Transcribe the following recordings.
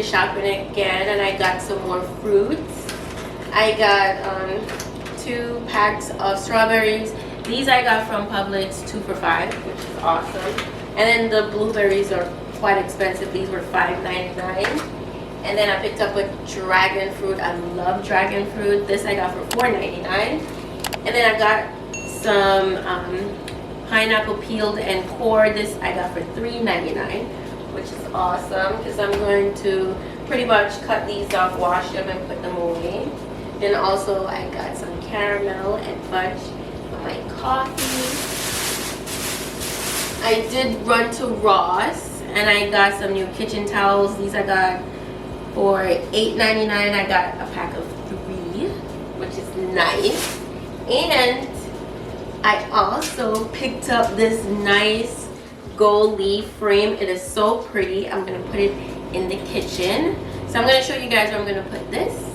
grocery shopping again, and I got some more fruits. I got 2 packs of strawberries. These I got from Publix, 2 for $5, which is awesome. And then the blueberries are quite expensive. These were $5.99. And then I picked up a dragon fruit. I love dragon fruit. This I got for $4.99. And then I got some pineapple peeled and core. This I got for $3.99, which is awesome because I'm going to pretty much cut these off, wash them, and put them away. Then also I got some caramel and fudge for my coffee. I did run to Ross and I got some new kitchen towels. These I got for $8.99. I got a pack of 3, which is nice. And I also picked up this nice gold leaf frame. It is so pretty. I'm going to put it in the kitchen. So I'm going to show you guys where I'm going to put this.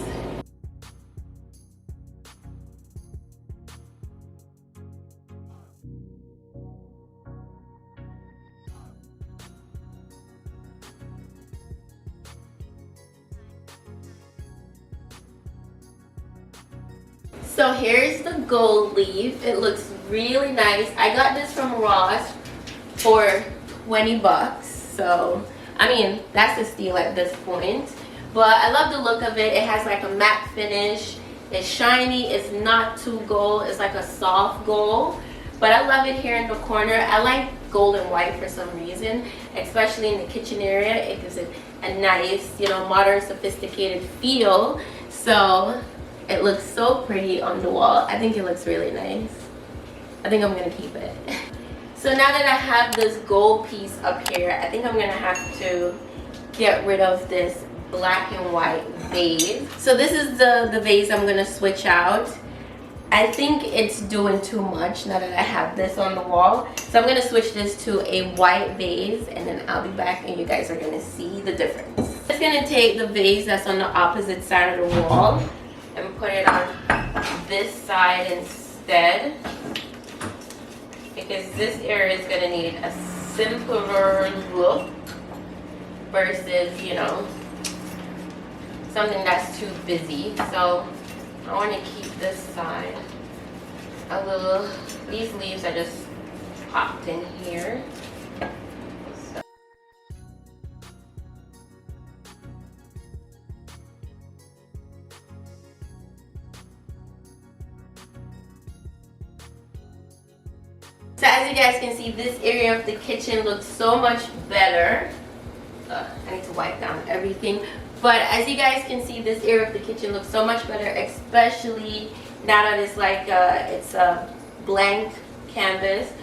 So here's the gold leaf. It looks really nice. I got this from Ross for 20 bucks. So, I mean, that's a steal at this point. But I love the look of it. It has like a matte finish. It's shiny. It's not too gold. It's like a soft gold. But I love it here in the corner. I like gold and white for some reason, especially in the kitchen area. It gives it a nice, you know, modern, sophisticated feel. So it looks so pretty on the wall. I think it looks really nice. I think I'm gonna keep it. So now that I have this gold piece up here, I think I'm gonna have to get rid of this black and white vase. So this is the vase I'm gonna switch out. I think it's doing too much now that I have this on the wall. So I'm gonna switch this to a white vase, and then I'll be back and you guys are gonna see the difference. I'm just gonna take the vase that's on the opposite side of the wall and put it on this side instead, because this area is going to need a simpler look versus, you know, something that's too busy. So I want to keep this side a little. These leaves I just popped in here. So as you guys can see, this area of the kitchen looks so much better. I need to wipe down everything. But as you guys can see, this area of the kitchen looks so much better, especially now that it's like it's a blank canvas.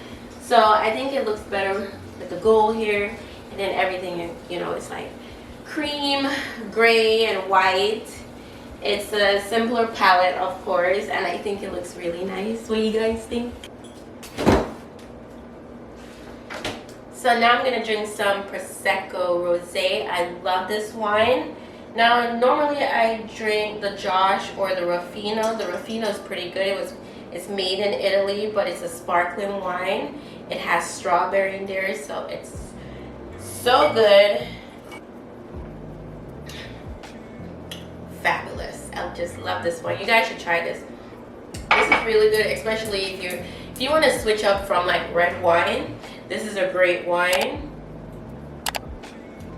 So I think it looks better with the gold here, and then everything, you know, it's like cream, gray, and white. It's a simpler palette, of course, and I think it looks really nice. What do you guys think? So now I'm going to drink some Prosecco Rosé. I love this wine. Now, normally I drink the Josh or the Ruffino. The Ruffino is pretty good. It's made in Italy, but it's a sparkling wine. It has strawberry in there, so it's so good. Fabulous. I just love this one. You guys should try this. This is really good, especially if you want to switch up from like red wine. This is a great wine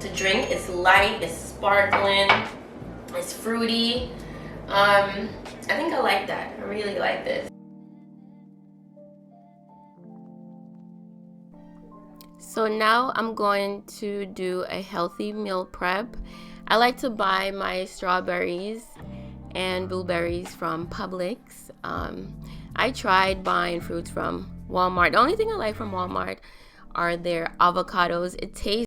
to drink. It's light, it's sparkling, it's fruity. I think I like that. I really like this. So now I'm going to do a healthy meal prep. I like to buy my strawberries and blueberries from Publix. I tried buying fruits from Walmart. The only thing I like from Walmart are their avocados. It tastes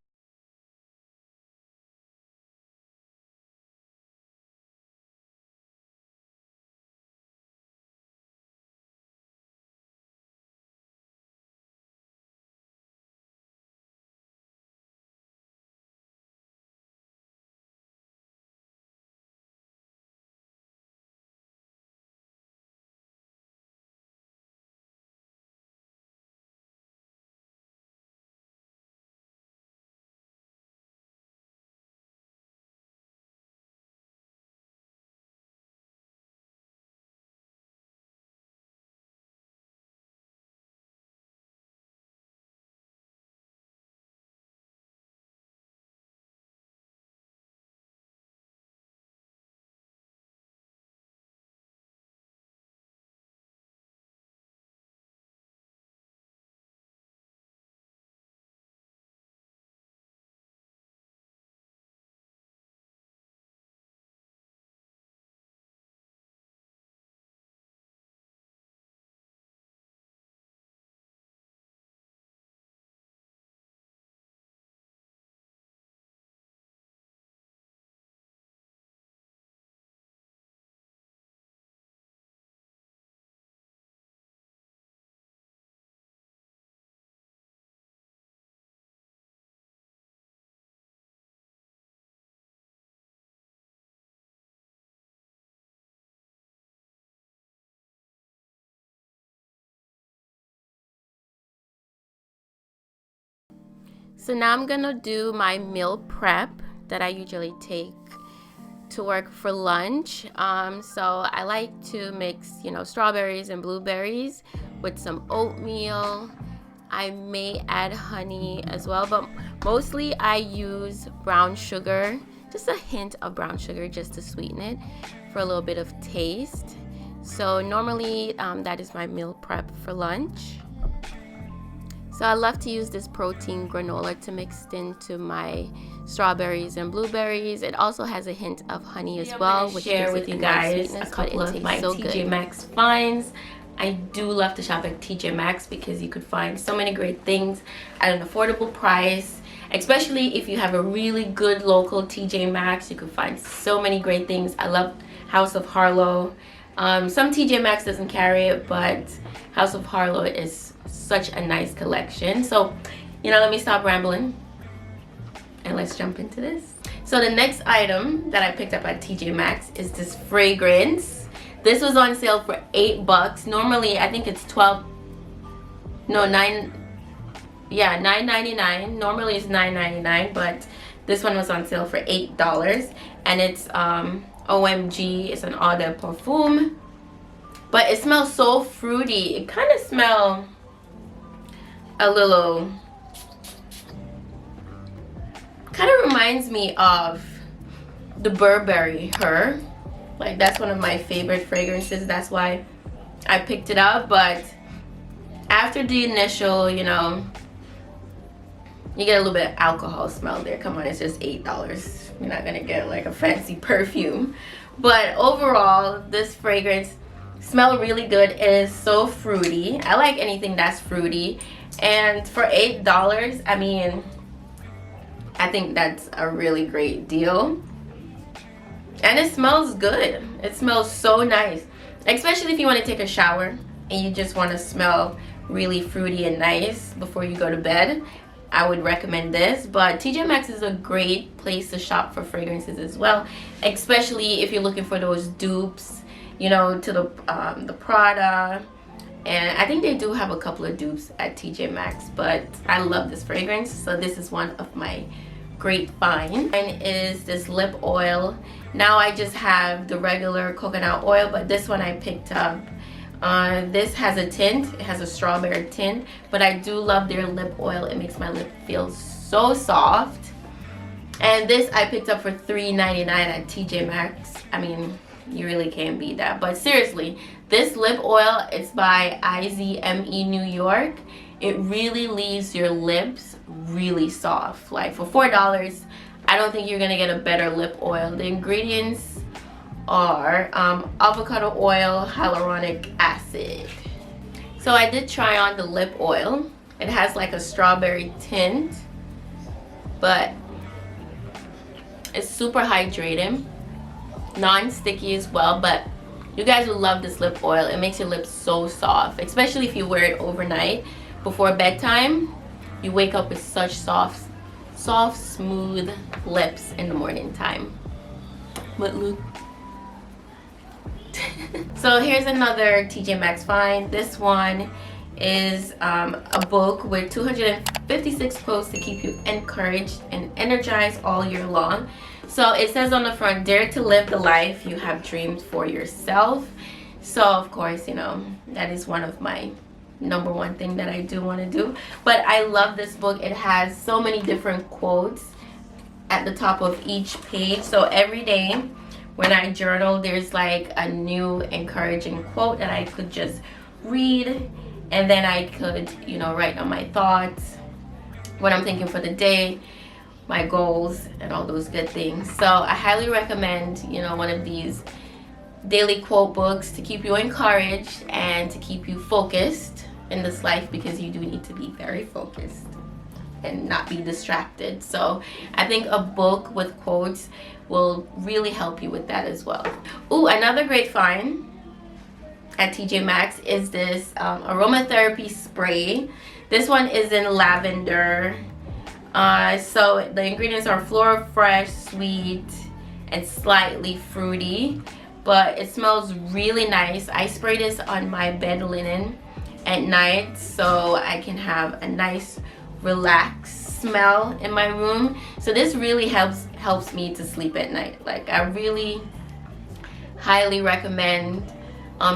So now I'm gonna do my meal prep that I usually take to work for lunch. So I like to mix, strawberries and blueberries with some oatmeal. I may add honey as well, but mostly I use brown sugar, just a hint of brown sugar just to sweeten it for a little bit of taste. So normally that is my meal prep for lunch. So I love to use this protein granola to mix into my strawberries and blueberries. It also has a hint of honey as well, which share with you guys a couple of my TJMax finds. I do love to shop at TJMax because you could find so many great things at an affordable price. Especially if you have a really good local TJMax, you could find so many great things. I love House of Harlow. Some TJMax doesn't carry it, but House of Harlow is such a nice collection. So, let me stop rambling and let's jump into this. So the next item that I picked up at TJMax is this fragrance. This was on sale for $8. Normally, I think it's $9.99. Normally it's $9.99, but this one was on sale for $8, and it's OMG. It's an eau de parfum, but it smells so fruity. It kind of smells a little, kind of reminds me of the Burberry Her. Like, that's one of my favorite fragrances. That's why I picked it up. But after the initial, you get a little bit of alcohol smell there. Come on, it's just $8. You're not gonna get like a fancy perfume. But overall, this fragrance smells really good. It is so fruity. I like anything that's fruity. And for $8, I mean, I think that's a really great deal. And it smells good. It smells so nice. Especially if you want to take a shower and you just want to smell really fruity and nice before you go to bed. I would recommend this. But TJMax is a great place to shop for fragrances as well. Especially if you're looking for those dupes, to the Prada. And I think they do have a couple of dupes at TJMax, but I love this fragrance, so this is one of my great finds. And is this lip oil. Now I just have the regular coconut oil, but this one I picked up. This has a tint. It has a strawberry tint, but I do love their lip oil. It makes my lip feel so soft. And this I picked up for $3.99 at TJMax. I mean, you really can't beat that. But seriously, this lip oil, it's by IZME New York. It really leaves your lips really soft. Like, for $4, I don't think you're gonna get a better lip oil. The ingredients are avocado oil, hyaluronic acid. So I did try on the lip oil. It has like a strawberry tint, but it's super hydrating, non-sticky as well. But you guys will love this lip oil. It makes your lips so soft, especially if you wear it overnight before bedtime. You wake up with such soft, smooth lips in the morning time. What, Luke? So here's another TJMax find. This one is a book with 256 quotes to keep you encouraged and energized all year long. So it says on the front, dare to live the life you have dreamed for yourself. So of course, that is one of my number one thing that I do want to do. But I love this book. It has so many different quotes at the top of each page. So every day when I journal, there's like a new encouraging quote that I could just read, and then I could, write on my thoughts, what I'm thinking for the day, my goals, and all those good things. So I highly recommend, one of these daily quote books to keep you encouraged and to keep you focused in this life, because you do need to be very focused and not be distracted. So I think a book with quotes will really help you with that as well. Ooh, another great find at TJMax is this aromatherapy spray. This one is in lavender. So the ingredients are floral fresh, sweet, and slightly fruity, but it smells really nice. I spray this on my bed linen at night so I can have a nice relaxed smell in my room. So this really helps me to sleep at night. Like, I really highly recommend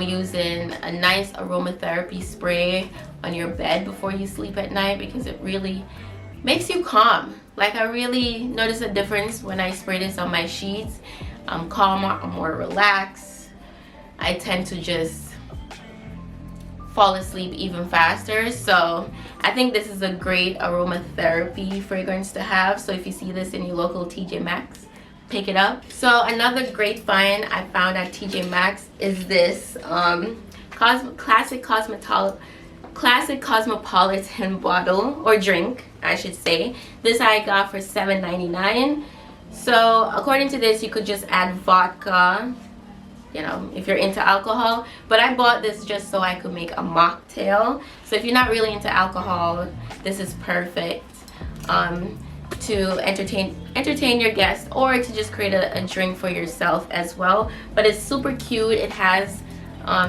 using a nice aromatherapy spray on your bed before you sleep at night, because it really makes you calm. Like, I really notice a difference when I spray this on my sheets. I'm calmer, I'm more relaxed. I tend to just fall asleep even faster. So I think this is a great aromatherapy fragrance to have. So if you see this in your local TJMax, pick it up. So another great find I found at TJMax is this classic cosmopolitan bottle, or drink I should say. This I got for $7.99. So according to this, you could just add vodka, you know, if you're into alcohol, but I bought this just so I could make a mocktail. So if you're not really into alcohol, this is perfect to entertain your guests, or to just create a drink for yourself as well. But it's super cute. It has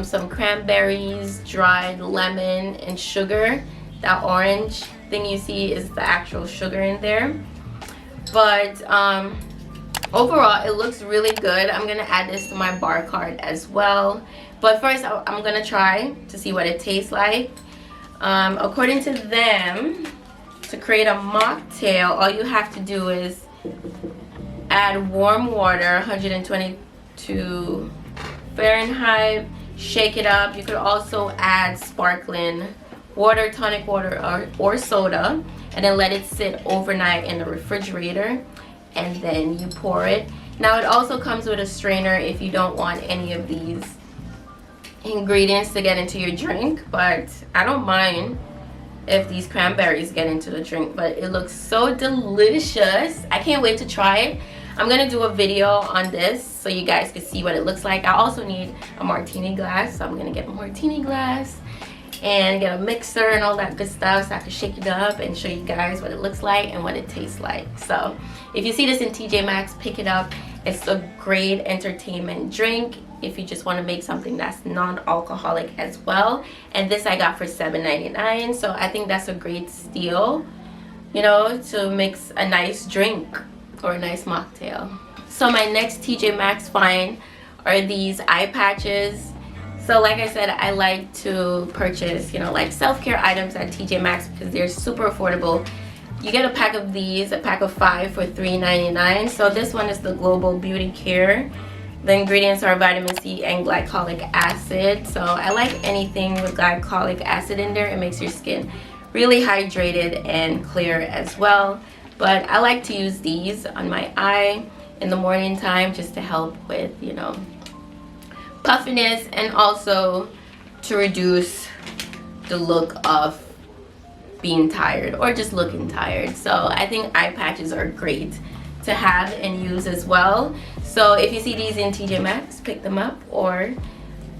some cranberries, dried lemon, and sugar. That orange thing you see is the actual sugar in there. But overall, it looks really good. I'm gonna add this to my bar cart as well. But first, I'm gonna try to see what it tastes like. According to them, to create a mocktail, all you have to do is add warm water, 122 Fahrenheit, shake it up. You could also add sparkling water, tonic water, or soda, and then let it sit overnight in the refrigerator, and then you pour it. Now it also comes with a strainer if you don't want any of these ingredients to get into your drink, but I don't mind if these cranberries get into the drink. But it looks so delicious. I can't wait to try it. I'm gonna do a video on this so you guys can see what it looks like. I also need a martini glass, so I'm gonna get a martini glass and get a mixer and all that good stuff so I can shake it up and show you guys what it looks like and what it tastes like. So if you see this in TJMax, pick it up. It's a great entertainment drink if you just want to make something that's non-alcoholic as well. And this I got for $7.99, so I think that's a great steal, you know, to mix a nice drink or a nice mocktail. So my next TJMax find are these eye patches. So like I said, I like to purchase, you know, like self-care items at TJMax because they're super affordable. You get a pack of these, a pack of 5 for $3.99. So this one is the Global Beauty Care. The ingredients are vitamin C and glycolic acid. So I like anything with glycolic acid in there. It makes your skin really hydrated and clear as well. But I like to use these on my eye in the morning time just to help with, you know, puffiness, and also to reduce the look of being tired or just looking tired. So I think eye patches are great to have and use as well. So if you see these in TJMax, pick them up, or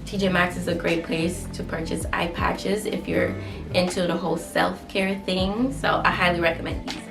TJMax is a great place to purchase eye patches if you're into the whole self-care thing. So I highly recommend these.